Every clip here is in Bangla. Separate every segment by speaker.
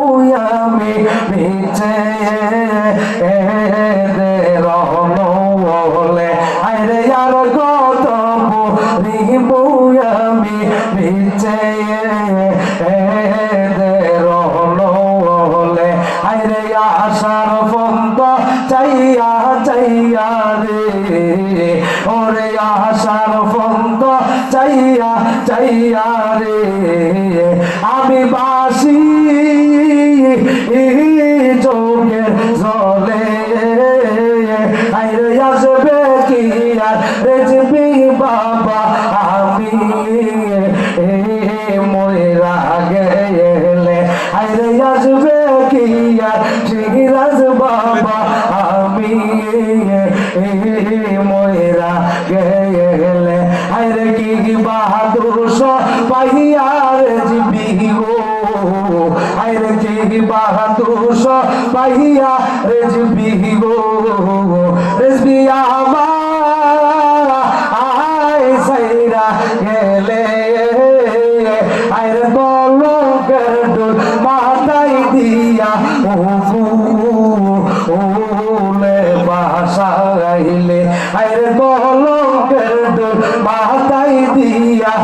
Speaker 1: আমি মিছে রহনো বলে আরে আর কত পড়িব আমি মিছে রহনো বলে আরে আশার বন্ধ চাইয়া চাইয়া রে ওরে আশার বন্ধ চাইয়া চাইয়া রে আমি বাসি চোখের জলে আইরে আসবে কি আর রেজবি বাবা আমি ময়রা গেলে আইরে আসবে কি আর সিরাজ বাবা আমি ময়রা গেলে আইরে কি বাহাদুর পাইয়া রেজবি গো আইরে কি বাহাদুর পাইয়া রেজবি গো রেজবি আমার আয় সাইরা গেলে আইরে কলঙ্কের ডোল মাথায় দিয়া ওলে বাসা গাইলে আইরে কলঙ্কের ডোল মাথায় দিয়া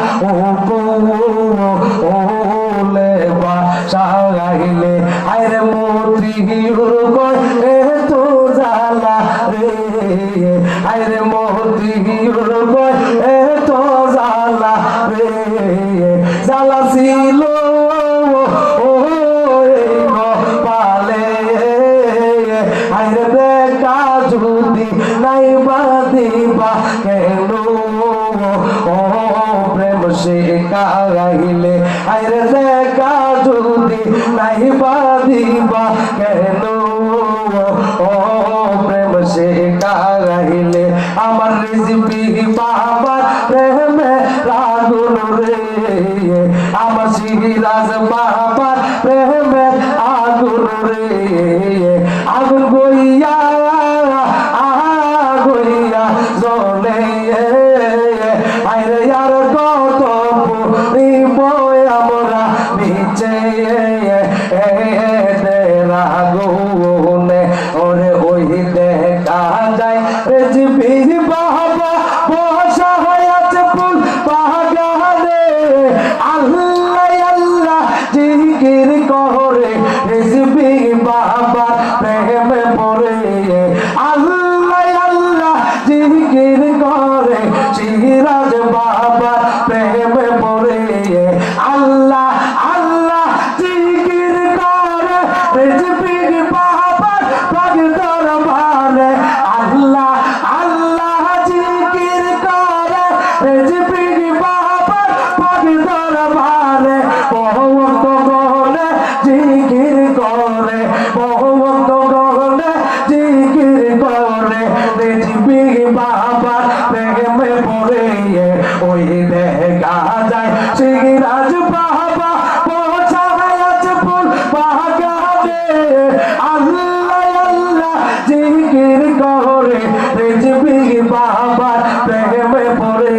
Speaker 1: ওলে বাসা গাইলে আইরে মতির গয় তো জালা রে আইরে মতির গয় তো জালা রে জালা ছিল ও পালে আইরে দেখা যদি নাই বাদিবা কেন ও প্রেম শিখাইলে আইরে দেখা যদি নাই বাদিবা কেন ও প্রেম শিখাইলে আমার রিজবি বাবার প্রেমে রাগুন রে আমার সিরাজ বাবার প্রেমে আগুন রে আগুন গইয়া গইয়া জ্বলে আইরে আর কত পড়িব আমরা নিচে রাগুনে ওরে ওই দেখা যায় রেজবি বাবা বসা হয়ে আছে ফুল বাগানে আল্লাহ আল্লাহ জিকির করে রেজবি বাবা প্রেমে পড়ে আল্লাহ আল্লাহ জিকির করে সিরাজ বাবা প্রেমে পড়ে আল্লাহ আল্লাহ জিকির করে রেজবি বাবা পাক দরবারে আল্লাহ আল্লাহ জিকির করে রেজবি বাবা পাক দরবারে বহুত গলে জিকির করে বহুত গলে জিকির করে রেজবি বাবা প্রেমে পড়ে ওই দেখা যায় সিরাজ বাবা পৌঁছা আছে ফুল বাগানে আল্লাহ আল্লাহ জিকির করে রেজবি বাবার প্রেমে পড়ে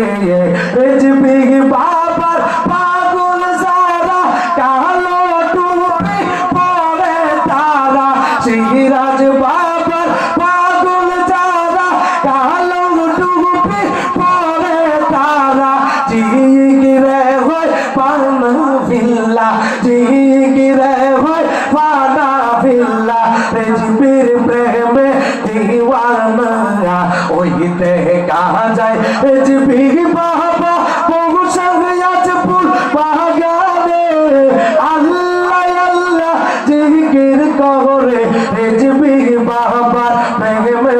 Speaker 1: রেজবি বাবার পাগল সারা কালো টুপি পরে তারা সিরাজ বাবার পাগল সারা কালো টুপি পরে তারা জিকিরে হয় পানা ফিল্লা জিকিরে হয় পানা ফিল্লা রেজবির প্রেমে দিওয়ানা ওই দেখা যায় রেজবি বাবা পৌঁছা আছে ফুল বাগানে আল্লাহ আল্লাহ জিকির করে রেজবি বাবা প্রেমে